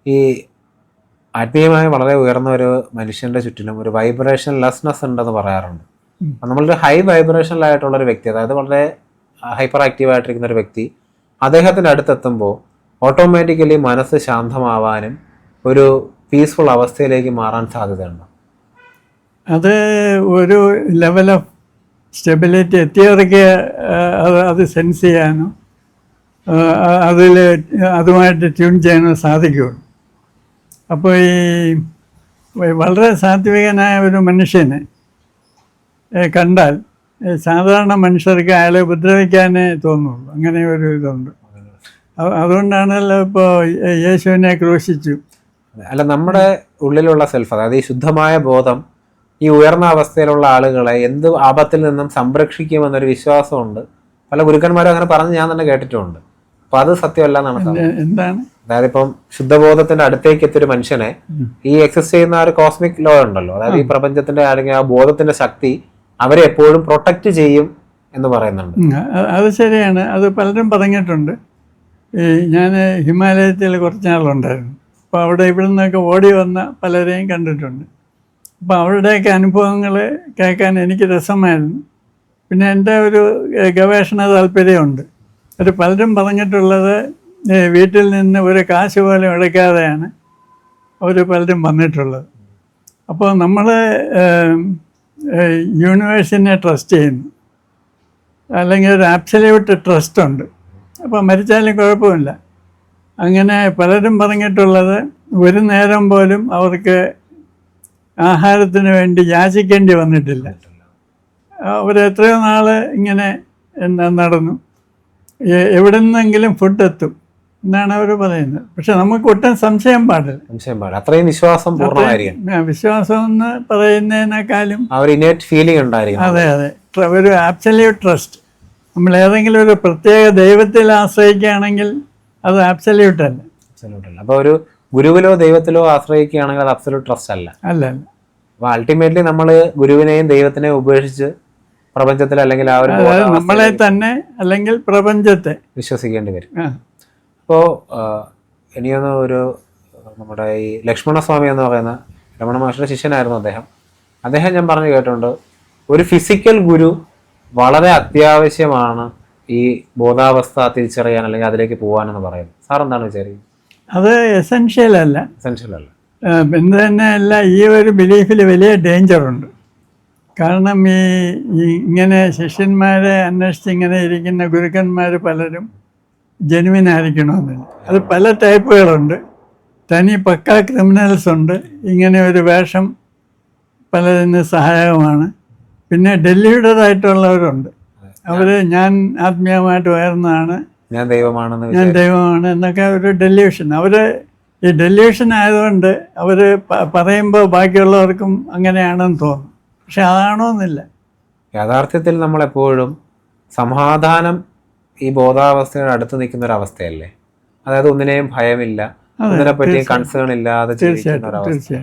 ഈ ആത്മീയമായി വളരെ ഉയർന്ന ഒരു മനുഷ്യൻ്റെ ചുറ്റിലും ഒരു വൈബ്രേഷൻ ലെസ്നെസ് ഉണ്ടെന്ന് പറയാറുണ്ട്. നമ്മളൊരു ഹൈ വൈബ്രേഷനിലായിട്ടുള്ളൊരു വ്യക്തി, അതായത് വളരെ ഹൈപ്പർ ആക്റ്റീവായിട്ടിരിക്കുന്ന ഒരു വ്യക്തി അദ്ദേഹത്തിൻ്റെ അടുത്തെത്തുമ്പോൾ ഓട്ടോമാറ്റിക്കലി മനസ്സ് ശാന്തമാവാനും ഒരു പീസ്ഫുൾ അവസ്ഥയിലേക്ക് മാറാൻ സാധ്യതയുണ്ട്. അത് ഒരു ലെവൽ ഓഫ് സ്റ്റെബിലിറ്റി എത്തിയവർക്ക് അത് സെൻസ് ചെയ്യാനോ അതിൽ അതുമായിട്ട് ട്യൂൺ ചെയ്യാനോ സാധിക്കുകയുള്ളൂ. അപ്പോൾ ഈ വളരെ സാത്വികനായ ഒരു മനുഷ്യനെ കണ്ടാൽ സാധാരണ മനുഷ്യർക്ക് അയാളെ ഉപദ്രവിക്കാനേ തോന്നുള്ളൂ. അങ്ങനെ ഒരു ഇതുണ്ട്. അതുകൊണ്ടാണല്ലോ ഇപ്പോൾ യേശുവിനെ ക്രൂശിച്ചു. അല്ല, നമ്മുടെ ഉള്ളിലുള്ള സെൽഫ്, അതായത് ഈ ശുദ്ധമായ ബോധം ഈ ഉയർന്ന അവസ്ഥയിലുള്ള ആളുകളെ എന്ത് ആപത്തിൽ നിന്നും സംരക്ഷിക്കുമെന്നൊരു വിശ്വാസമുണ്ട്. പല ഗുരുക്കന്മാരും അങ്ങനെ പറഞ്ഞ് ഞാൻ തന്നെ കേട്ടിട്ടുമുണ്ട്. അപ്പൊ അത് സത്യമല്ല എന്നാണ്. എന്താണ്? അതായത് ഇപ്പം ശുദ്ധബോധത്തിന്റെ അടുത്തേക്ക് എത്തിയൊരു മനുഷ്യനെ ഈ എക്സിസ്റ്റ് ചെയ്യുന്ന ഒരു കോസ്മിക് ലോ ഉണ്ടല്ലോ, അതായത് ഈ പ്രപഞ്ചത്തിന്റെ അല്ലെങ്കിൽ ആ ബോധത്തിന്റെ ശക്തി അവരെ എപ്പോഴും പ്രൊട്ടക്റ്റ് ചെയ്യും എന്ന് പറയുന്നുണ്ട്. അത് ശരിയാണ്. അത് പലരും പറഞ്ഞിട്ടുണ്ട്. ഈ ഞാൻ ഹിമാലയത്തിൽ കുറച്ച് നാളുണ്ടായിരുന്നു. അപ്പോൾ അവിടെ ഇവിടെ നിന്നൊക്കെ ഓടി വന്ന പലരെയും കണ്ടിട്ടുണ്ട്. അപ്പോൾ അവരുടെയൊക്കെ അനുഭവങ്ങൾ കേൾക്കാൻ എനിക്ക് രസമായിരുന്നു. പിന്നെ എൻ്റെ ഒരു ഗവേഷണ താല്പര്യമുണ്ട്. അത് പലരും പറഞ്ഞിട്ടുള്ളത് വീട്ടിൽ നിന്ന് ഒരു കാശ് പോലും അടയ്ക്കാതെയാണ് അവർ പലരും വന്നിട്ടുള്ളത്. അപ്പോൾ നമ്മൾ യൂണിവേഴ്സിനെ ട്രസ്റ്റ് ചെയ്യുന്നു, അല്ലെങ്കിൽ ഒരു ആബ്സല്യൂട്ട് ട്രസ്റ്റ് ഉണ്ട്. അപ്പോൾ മരിച്ചാലും കുഴപ്പമില്ല. അങ്ങനെ പലരും പറഞ്ഞിട്ടുള്ളത് ഒരു നേരം പോലും അവർക്ക് ആഹാരത്തിന് വേണ്ടി യാചിക്കേണ്ടി വന്നിട്ടില്ല. അവർ എത്രയോ നാൾ ഇങ്ങനെ നടന്നു, എവിടെ നിന്നെങ്കിലും ഫുഡ് എത്തും എന്നാണ് അവർ പറയുന്നത്. പക്ഷെ നമുക്ക് ഒട്ടും സംശയം പാടില്ല. അത്രയും വിശ്വാസം പൂർണ്ണമായിരിക്കും. വിശ്വാസം എന്ന് പറയുന്നതിനേക്കാളും ഫീലിംഗ് ഉണ്ടായിരിക്കും. അതെ അതെ, ഒരു ആബ്സല്യൂട്ട് ട്രസ്റ്റ്. നമ്മൾ ഏതെങ്കിലും ഒരു പ്രത്യേക ദൈവത്തിൽ ആശ്രയിക്കുകയാണെങ്കിൽ അത് ആബ്സല്യൂട്ട് അല്ല. അപ്പോൾ ഒരു ഗുരുവിലോ ദൈവത്തിലോ ആശ്രയിക്കുകയാണെങ്കിൽ അത് അബ്സല്യൂട്ട് ട്രസ്റ്റ് അല്ല. അല്ല. അപ്പോൾ അൾട്ടിമേറ്റ്ലി നമ്മൾ ഗുരുവിനെയും ദൈവത്തിനെയും ഉപേക്ഷിച്ച് പ്രപഞ്ചത്തിൽ അല്ലെങ്കിൽ ആ ഒരു നമ്മളെ തന്നെ അല്ലെങ്കിൽ പ്രപഞ്ചത്തെ വിശ്വസിക്കേണ്ടി വരും. അപ്പോൾ ഇനിയൊന്ന് ഒരു നമ്മുടെ ഈ ലക്ഷ്മണസ്വാമി എന്ന് പറയുന്ന രമണ മഹർഷിയുടെ ശിഷ്യനായിരുന്നു അദ്ദേഹം ഞാൻ പറഞ്ഞു കേട്ടിട്ടുണ്ട്, ഒരു ഫിസിക്കൽ ഗുരു വളരെ അത്യാവശ്യമാണ് ഈ ബോധാവസ്ഥ തിരിച്ചറിയാൻ അല്ലെങ്കിൽ അതിലേക്ക് പോകാനെന്ന് പറയുന്നത്. സാർ എന്താണ് വിചാരിക്കുന്നത്? അത് എസെൻഷ്യൽ അല്ല. എന്ത് തന്നെ അല്ല, ഈ ഒരു ബിലീഫിൽ വലിയ ഡേഞ്ചറുണ്ട്. കാരണം ഇങ്ങനെ ശിഷ്യന്മാരെ അന്വേഷിച്ച് ഇങ്ങനെ ഇരിക്കുന്ന ഗുരുക്കന്മാർ പലരും ജെനുവിൻ ആയിരിക്കണമെന്നില്ല. അത് പല ടൈപ്പുകളുണ്ട്. തനി പക്കാ ക്രിമിനൽസ് ഉണ്ട്. ഇങ്ങനെ ഒരു വേഷം പലതിന് സഹായകമാണ്. പിന്നെ ഡെല്യൂഡഡായിട്ടുള്ളവരുണ്ട്. അവർ ഞാൻ ആത്മീയമായിട്ട് ഉയർന്നതാണ്, ഞാൻ ദൈവമാണ് എന്നൊക്കെ ഒരു ഡെല്യൂഷൻ. അവർ ഈ ഡെല്യൂഷൻ ആയതുകൊണ്ട് അവർ പറയുമ്പോൾ ബാക്കിയുള്ളവർക്കും അങ്ങനെയാണെന്ന് തോന്നും. പക്ഷെ അതാണോന്നില്ല. യാഥാർത്ഥ്യത്തിൽ നമ്മളെപ്പോഴും സമാധാനം ഈ ബോധാവസ്ഥയുടെ അടുത്ത് നിൽക്കുന്ന ഒരു അവസ്ഥയല്ലേ. അതായത് ഒന്നിനെയും ഭയമില്ല, ഒന്നിനെ പറ്റി കൺസേൺ ഇല്ലാതെ ജീവിക്കുന്ന ഒരു അവസ്ഥ.